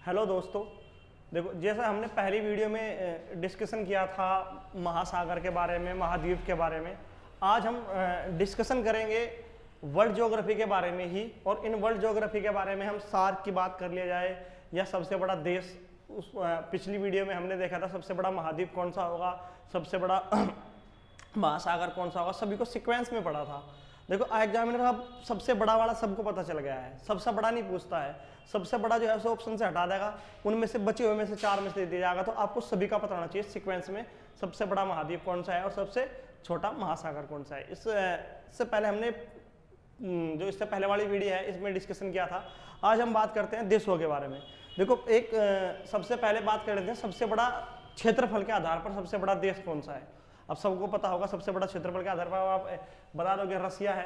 Hello दोस्तों, देखो जैसा हमने पहली वीडियो में डिस्कशन किया था महासागर के बारे में, महाद्वीप के बारे में, आज हम डिस्कशन करेंगे वर्ल्ड ज्योग्राफी के बारे में ही। और इन वर्ल्ड ज्योग्राफी के बारे में हम सार्क की बात कर लिया जाए या सबसे बड़ा देश। उस पिछली वीडियो में हमने देखा था सबसे बड़ा महाद्वीप कौन सा होगा, सबसे बड़ा महासागर कौन सा होगा, सभी को सीक्वेंस में पढ़ा था। देखो एग्जामिनर अब सबसे बड़ा वाला सबको पता चल गया है, सबसे बड़ा नहीं पूछता है, सबसे बड़ा जो है उसे ऑप्शन से हटा देगा, उनमें से बचे हुए में से 4 में से दे दिया जाएगा। तो आपको सभी का पता होना चाहिए सीक्वेंस में सबसे बड़ा महाद्वीप कौन सा है और सबसे छोटा महासागर कौन सा है। इससे पहले हमने जो इससे पहले वाली वीडियो है इसमें डिस्कशन किया था। आज हम बात करते हैं देशों के बारे में। देखो एक सबसे पहले बात कर लेते हैं सबसे बड़ा क्षेत्रफल के आधार पर सबसे बड़ा देश कौन सा है। अब सबको पता होगा सबसे बड़ा क्षेत्रफल के आधार पर आप बता दोगे रसिया है,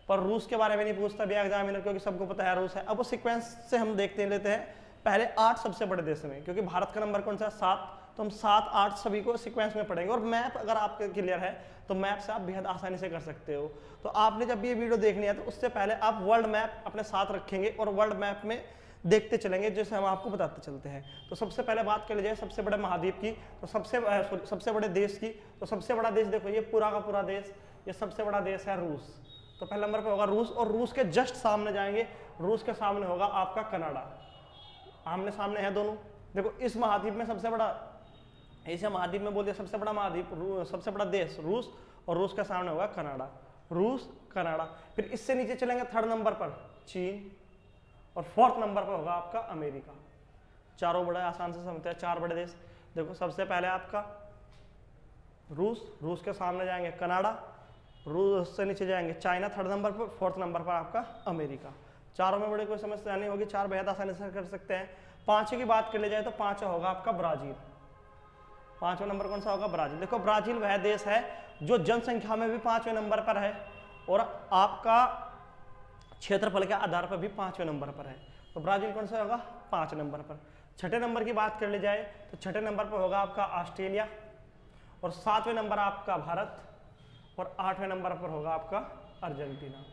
पर रूस के बारे में नहीं पूछता भी एग्जामिनर, क्योंकि सबको पता है रूस है। अब वो सीक्वेंस से हम देखते लेते हैं पहले 8 सबसे बड़े देश में, क्योंकि भारत का नंबर कौन सा है 7, तो हम 7, 8 सभी को सीक्वेंस में पढ़ेंगे। और मैप अगर आपके क्लियर है तो मैप से आप बेहद आसानी से कर सकते हो। तो आपने जब ये वीडियो देखनी है तो उससे पहले आप वर्ल्ड मैप अपने साथ रखेंगे और वर्ल्ड मैप में देखते चलेंगे, जैसे हम आपको बताते चलते हैं। तो सबसे पहले बात कर लीजिए सबसे बड़े महाद्वीप की, तो सबसे बड़े देश की। तो सबसे बड़ा देश देखो ये पूरा का पूरा देश, ये सबसे बड़ा देश है रूस। तो पहले नंबर पे होगा रूस, और रूस के जस्ट सामने जाएंगे, रूस के सामने होगा आपका कनाडा। आमने सामने है दोनों। देखो इस महाद्वीप में सबसे बड़ा, एशिया महाद्वीप में बोलिए सबसे बड़ा महाद्वीप, सबसे बड़ा देश रूस, और रूस के सामने होगा कनाडा। रूस, कनाडा। फिर इससे नीचे चलेंगे 3rd नंबर पर चीन, और 4th नंबर पर होगा आपका अमेरिका। चारों बड़े आसान से समझते हैं, 4 बड़े देश। देखो सबसे पहले आपका रूस, रूस के सामने जाएंगे कनाडा, रूस से नीचे जाएंगे चाइना 3rd नंबर पर, 4th नंबर पर आपका अमेरिका। चारों में बड़ी कोई समस्या नहीं होगी, 4 बेहद आसानी से कर सकते हैं। 5वें की बात कर ली जाए तो 5वां होगा आपका ब्राजील। 5वां नंबर कौन सा होगा ब्राजील। देखो ब्राजील वह देश है जो जनसंख्या में भी 5वें नंबर पर है और आपका क्षेत्रफल के आधार पर भी 5वें नंबर पर है। तो ब्राजील कौन सा होगा 5 नंबर पर। 6ठे नंबर की बात कर ली जाए तो 6ठे नंबर पर होगा आपका ऑस्ट्रेलिया, और 7वें नंबर आपका भारत, और 8वें नंबर पर होगा आपका अर्जेंटीना,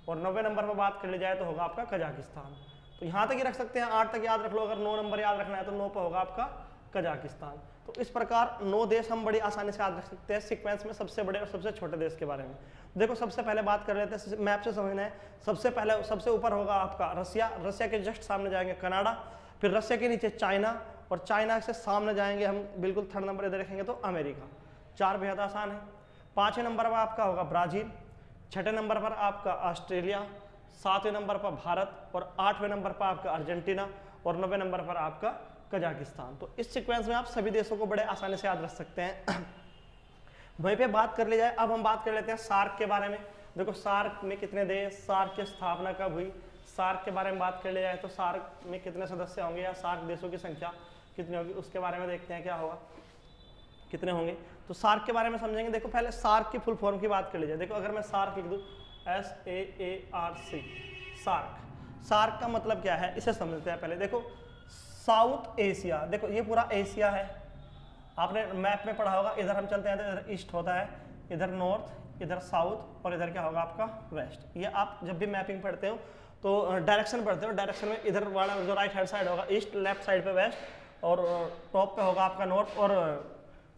और 9वें नंबर पर बात कर ली जाए तो होगा आपका कजाकिस्तान। तो यहाँ तक ही रख सकते हैं, 8 तक याद रख लो। अगर 9 नंबर याद रखना है तो 9 पर होगा आपका कजाकिस्तान। तो इस प्रकार 9 देश हम बड़ी आसानी से याद रख सकते हैं सीक्वेंस में सबसे बड़े और सबसे छोटे देश के बारे में। देखो सबसे पहले बात कर लेते हैं, मैप से समझना है। सबसे पहले सबसे ऊपर होगा आपका रसिया, रसिया के जस्ट सामने जाएंगे कनाडा, फिर रसिया के नीचे चाइना, और चाइना से सामने जाएंगे हम बिल्कुल 3rd नंबर इधर रखेंगे तो अमेरिका। 4 बेहद आसान है। 5वें नंबर पर आपका होगा ब्राजील, 6ठे नंबर पर आपका ऑस्ट्रेलिया, 7वें नंबर पर भारत, और 8वें नंबर पर आपका अर्जेंटीना, और 9वें नंबर पर आपका कजाकिस्तान। तो इस सीक्वेंस में आप सभी देशों को बड़े आसानी से याद रख सकते हैं। वहीं पे बात कर ली जाए, अब हम बात कर लेते हैं सार्क के बारे में। देखो सार्क में कितने देश, सार्क की स्थापना कब हुई, सार्क के बारे में बात कर ली जाए तो सार्क में कितने सदस्य होंगे या सार्क देशों की संख्या कितनी होगी, उसके बारे में देखते हैं क्या होगा, कितने होंगे। तो सार्क के बारे में समझेंगे। देखो पहले सार्क की फुल फॉर्म की बात कर ली जाए। देखो अगर मैं सार्क लिख दूँ SAARC, सार्क, सार्क का मतलब क्या है इसे समझते हैं पहले। देखो साउथ एशिया, देखो ये पूरा एशिया है, आपने मैप में पढ़ा होगा। इधर हम चलते हैं तो इधर ईस्ट होता है, इधर नॉर्थ, इधर साउथ, और इधर क्या होगा आपका वेस्ट। ये आप जब भी मैपिंग पढ़ते हो तो डायरेक्शन पढ़ते हो, डायरेक्शन में इधर वाला जो राइट हैंड साइड होगा ईस्ट, लेफ्ट साइड पे वेस्ट, और टॉप पे होगा आपका नॉर्थ, और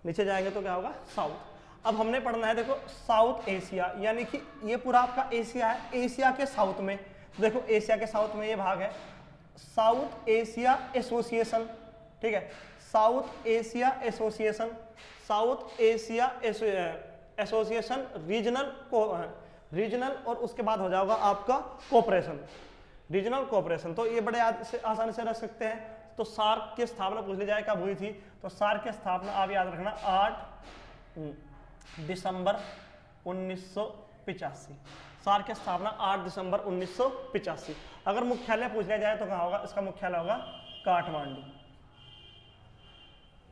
नीचे जाएंगे तो क्या होगा साउथ। अब हमने पढ़ना है देखो साउथ एशिया, यानी कि ये पूरा आपका एशिया है, एशिया के साउथ में। देखो एशिया के साउथ में ये भाग है साउथ एशिया एसोसिएशन, ठीक है, south Asia association, south Asia association regional, और उसके बाद हो जाएगा आपका कोऑपरेशन, रीजनल कोऑपरेशन। तो ये बड़े आसानी से रख सकते हैं। तो सार्क की स्थापना पूछ ली जाए कब हुई थी, तो सार्क की स्थापना आप याद रखना 8 दिसंबर 1985। सार्क की स्थापना 8 दिसंबर 1985। अगर मुख्यालय पूछ लिया जाए तो कहाँ होगा, इसका मुख्यालय होगा काठमांडू।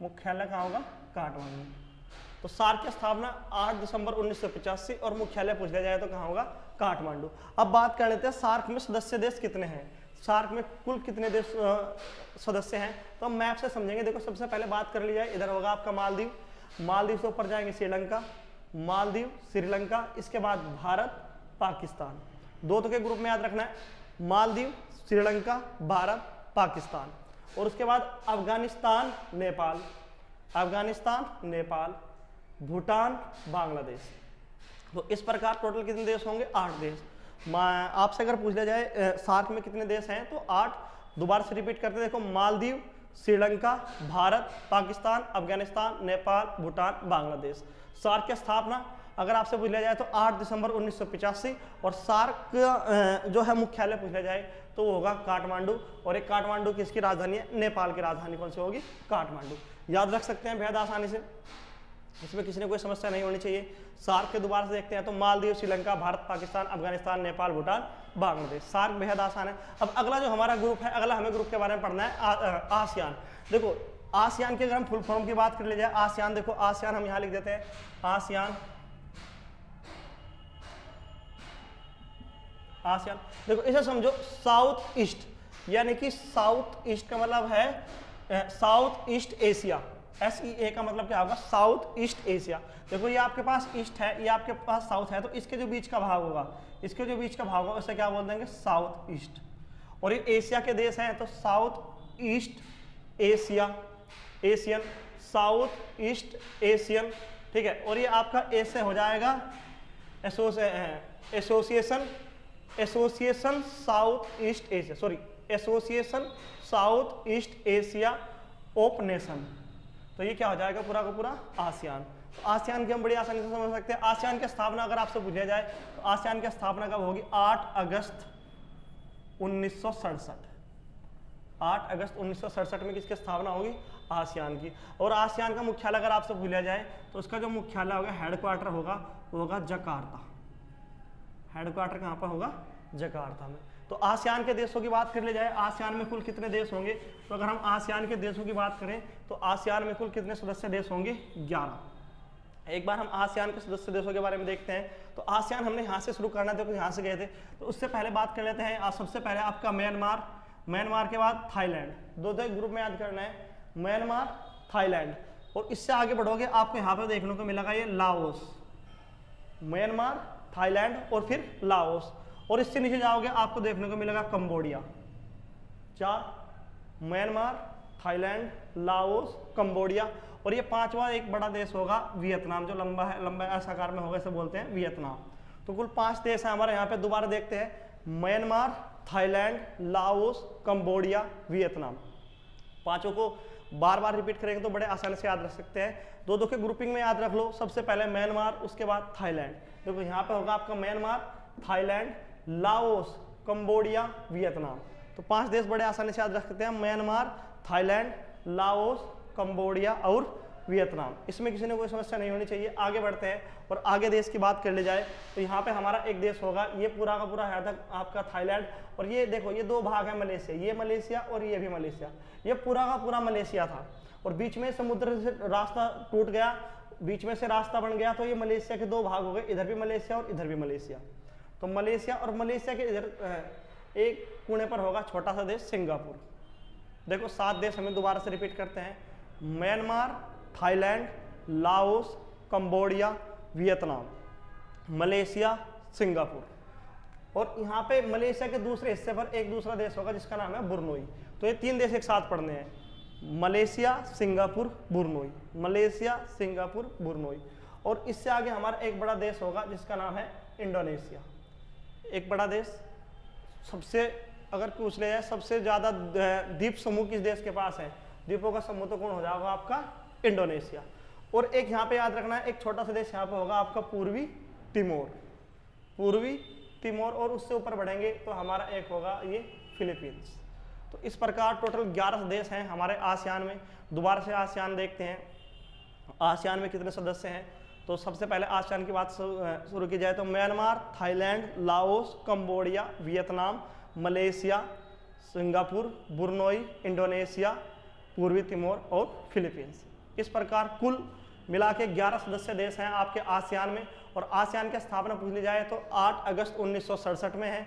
मुख्यालय कहाँ होगा काठमांडू। तो सार्क की स्थापना 8 दिसंबर 1985, और मुख्यालय पूछ लिया जाए तो कहाँ होगा काठमांडू। अब बात कर लेते हैं सार्क में सदस्य देश कितने हैं, सार्क में कुल कितने देश सदस्य हैं। तो हम मैप से समझेंगे। देखो सबसे पहले बात कर ली जाए, इधर होगा आपका मालदीव, मालदीव से ऊपर जाएंगे श्रीलंका, मालदीव, श्रीलंका, इसके बाद भारत, पाकिस्तान। 2 के ग्रुप में याद रखना है, मालदीव, श्रीलंका, भारत, पाकिस्तान। और उसके बाद अफगानिस्तान, नेपाल, अफगानिस्तान, नेपाल, भूटान, बांग्लादेश। तो इस प्रकार टोटल कितने देश होंगे? 8 देश। आपसे अगर पूछ लिया जाए सार्क में कितने देश हैं तो 8। दोबारा से रिपीट करते देखो, मालदीव, श्रीलंका, भारत, पाकिस्तान, अफगानिस्तान, नेपाल, भूटान, बांग्लादेश। सार्क की स्थापना अगर आपसे पूछ लिया जाए तो 8 दिसंबर 1985, और सार्क जो है मुख्यालय पूछ लिया जाए तो वो होगा काठमांडू। और एक काठमांडू किसकी राजधानी है? नेपाल की राजधानी कौन सी होगी? काठमांडू। याद रख सकते हैं बेहद आसानी से, इसमें किसी ने कोई समस्या नहीं होनी चाहिए। सार्क के दोबारा से देखते हैं तो मालदीव, श्रीलंका, भारत, पाकिस्तान, अफगानिस्तान, नेपाल, भूटान, बांग्लादेश। सार्क बेहद आसान है। अब अगला जो हमारा ग्रुप है, अगला हमें ग्रुप के बारे में पढ़ना है आसियान। देखो आसियान की अगर हम फुल फॉर्म की बात कर ली जाए, आसियान, देखो आसियान हम यहाँ लिख देते हैं, आसियान, आसियान। देखो इसे समझो साउथ ईस्ट, यानी कि साउथ ईस्ट का मतलब है साउथ ईस्ट एशिया। SEA का मतलब क्या होगा? South east Asia. देखो ये आपके पास ईस्ट है, ये आपके पास साउथ है, तो इसके जो बीच का भाग होगा, इसके जो बीच का भाग होगा उसे क्या बोल देंगे? South east. और ये एशिया के देश हैं तो south east Asia, Asian, south east Asian, ठीक है। और ये आपका ए से हो जाएगा association, association south east Asia, sorry association south east Asia of nation. तो ये क्या हो जाएगा? पूरा का पूरा आसियान। तो आसियान की हम बड़ी आसानी से समझ सकते हैं। आसियान की स्थापना अगर आपसे पूछा जाए तो आसियान की स्थापना कब होगी? 8 अगस्त 1967। 8 अगस्त 1967 में किसकी स्थापना होगी? आसियान की। और आसियान का मुख्यालय अगर आपसे पूछा जाए तो उसका जो मुख्यालय होगा, हेडक्वार्टर होगा, वो होगा जकार्ता। हेडक्वार्टर कहाँ पर होगा? जकार्ता में। तो आसियान के देशों की बात कर ली जाए, आसियान में कुल कितने देश होंगे? तो अगर हम आसियान के देशों की बात करें तो आसियान में कुल कितने सदस्य देश होंगे? 11। एक बार हम आसियान के सदस्य देशों के बारे में देखते हैं। तो आसियान हमने यहाँ से शुरू करना था, तो यहाँ से गए थे, तो उससे पहले बात कर लेते हैं। सबसे पहले आपका म्यांमार, म्यांमार के बाद थाईलैंड। दो ग्रुप में याद करना है, म्यांमार, थाईलैंड। और इससे आगे बढ़ोगे आपको यहाँ पर देखने को मिलेगा ये लाओस, म्यांमार, थाईलैंड और फिर लाओस। और इससे नीचे जाओगे आपको देखने को मिलेगा Cambodia. 4, Myanmar, Thailand, Laos, Cambodia. और ये 5वां एक बड़ा देश होगा वियतनाम, जो लंबा है, लंबा ऐसा आकार में होगा, इसे बोलते हैं वियतनाम। तो कुल 5 देश हैं हमारे यहाँ पे। दोबारा देखते हैं, Myanmar, Thailand, Laos, Cambodia, Vietnam. 5 को बार बार रिपीट करेंगे तो बड़े आसानी से याद रख सकते हैं। 2 के ग्रुपिंग में याद रख लो। सबसे पहले म्यांमार, उसके बाद थाईलैंड। देखो यहाँ पे होगा आपका Myanmar, Thailand, Laos, Cambodia, Vietnam. तो 5 देश बड़े आसानी से याद रख सकते हैं, म्यांमार, थाईलैंड, लाओस, कंबोडिया और वियतनाम। इसमें किसी ने कोई समस्या नहीं होनी चाहिए। आगे बढ़ते हैं और आगे देश की बात कर ली जाए तो यहाँ पे हमारा एक देश होगा, ये पूरा का पूरा है तक आपका थाईलैंड। और ये देखो ये 2 भाग है मलेशिया, ये मलेशिया और ये भी मलेशिया। ये पूरा का पूरा मलेशिया था और बीच में समुद्र से रास्ता टूट गया, बीच में से रास्ता बन गया, तो ये मलेशिया के 2 भाग हो गए, इधर भी मलेशिया और इधर भी मलेशिया। तो मलेशिया और मलेशिया के इधर एक कोने पर होगा छोटा सा देश सिंगापुर। देखो 7 देश हमें दोबारा से रिपीट करते हैं, Myanmar, Thailand, Laos, Cambodia, Vietnam, Malaysia, Singapore. और यहाँ पे मलेशिया के दूसरे हिस्से पर एक दूसरा देश होगा जिसका नाम है बुरनोई। तो ये 3 देश एक साथ पढ़ने हैं, मलेशिया, सिंगापुर, बुरनोई, मलेशिया, सिंगापुर, बुरनोई। और इससे आगे हमारा एक बड़ा देश होगा जिसका नाम है इंडोनेशिया। एक बड़ा देश, सबसे अगर पूछ ले जाए सबसे ज़्यादा द्वीप समूह किस देश के पास है? द्वीपों का समूह तो कौन हो जाएगा आपका? इंडोनेशिया। और एक यहाँ पे याद रखना है, एक छोटा सा देश यहाँ पे होगा आपका पूर्वी तिमोर, पूर्वी तिमोर। और उससे ऊपर बढ़ेंगे तो हमारा एक होगा ये फिलीपींस। तो इस प्रकार टोटल 11 देश हैं हमारे आसियान में। दोबारा से आसियान देखते हैं, आसियान में कितने सदस्य हैं। तो सबसे पहले आसियान की बात शुरू की जाए तो Myanmar, Thailand, Laos, Cambodia, Vietnam, Malaysia, Singapore, Brunei, Indonesia, पूर्वी तिमोर और फिलीपींस। इस प्रकार कुल मिला के 11 सदस्य देश हैं आपके आसियान में। और आसियान की स्थापना पूछ ली जाए तो 8 अगस्त 1967 में है।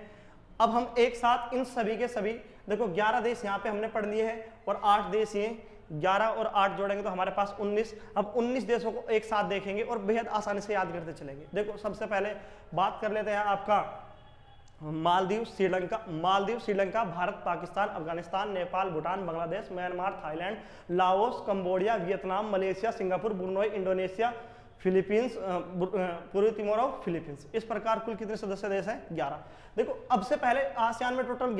अब हम एक साथ इन सभी के सभी, देखो 11 देश यहाँ पे हमने पढ़ लिए हैं और 8 देश ये, 11 और 8 जोड़ेंगे तो हमारे पास 19। अब 19 देशों को एक साथ देखेंगे और बेहद आसानी से याद करते चलेंगे। देखो सबसे पहले बात कर लेते हैं आपका Maldives, Sri Lanka, Bharat, Pakistan, Afghanistan, Nepal, Bhutan, Bangladesh, Myanmar, Thailand, Laos, Cambodia, Vietnam, Malaysia, Singapore, Brunei, Indonesia, Philippines, पूर्वी तिमोर और फिलीपींस। इस प्रकार कुल कितने सदस्य देश हैं? 11। देखो, अब से पहले आसियान में टोटल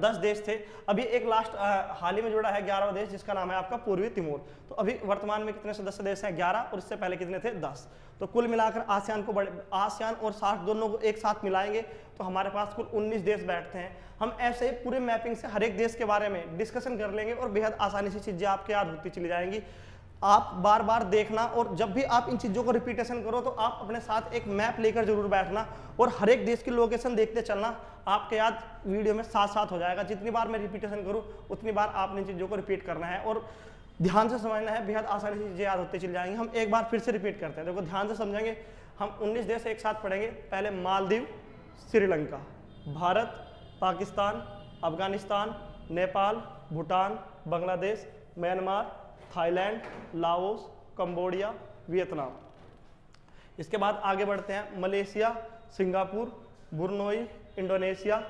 10 देश थे। अभी एक लास्ट हाल ही में जुड़ा है 11वां देश, जिसका नाम है आपका पूर्वी तिमोर। तो अभी वर्तमान में कितने सदस्य देश हैं? 11, और इससे पहले कितने थे? 10। तो कुल मिलाकर आसियान और सार्क दोनों को एक साथ मिलाएंगे तो हमारे पास कुल 19 देश बैठते हैं। हम ऐसे ही पूरे मैपिंग से हर एक देश के बारे में डिस्कशन कर लेंगे और बेहद आसानी से चीजें आपके याद होती चली जाएंगी। आप बार बार देखना, और जब भी आप इन चीज़ों को रिपीटेशन करो तो आप अपने साथ एक मैप लेकर जरूर बैठना और हर एक देश की लोकेशन देखते चलना। आपके याद वीडियो में साथ साथ हो जाएगा। जितनी बार मैं रिपीटेशन करूं उतनी बार आपने इन चीज़ों को रिपीट करना है और ध्यान से समझना है। बेहद आसानी से चीज़ें याद होती चली जाएंगी। हम एक बार फिर से रिपीट करते हैं, देखो ध्यान से समझेंगे। हम 19 देश एक साथ पढ़ेंगे। पहले Maldives, Sri Lanka, Bharat, Pakistan, Afghanistan, Nepal, Bhutan, Bangladesh, Myanmar, Thailand, Laos, Cambodia, Vietnam. इसके बाद आगे बढ़ते हैं। Malaysia, Singapore, Brunei, Indonesia,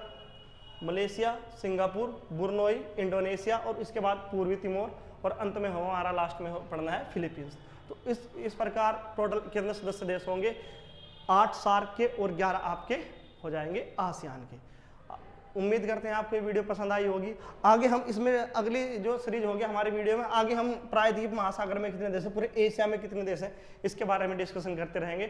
Malaysia, Singapore, Brunei, Indonesia, और इसके बाद पूर्वी तिमोर, और अंत में हमारा लास्ट में पढ़ना है फिलीपींस। तो इस प्रकार टोटल कितने सदस्य देश होंगे? 8 सार्क के और 11 आपके हो जाएंगे आसियान के। उम्मीद करते हैं आपको ये वीडियो पसंद आई होगी। आगे हम इसमें अगली जो सीरीज होगी हमारे वीडियो में, आगे हम प्रायद्वीप महासागर में कितने देश हैं, पूरे एशिया में कितने देश हैं, इसके बारे में डिस्कशन करते रहेंगे।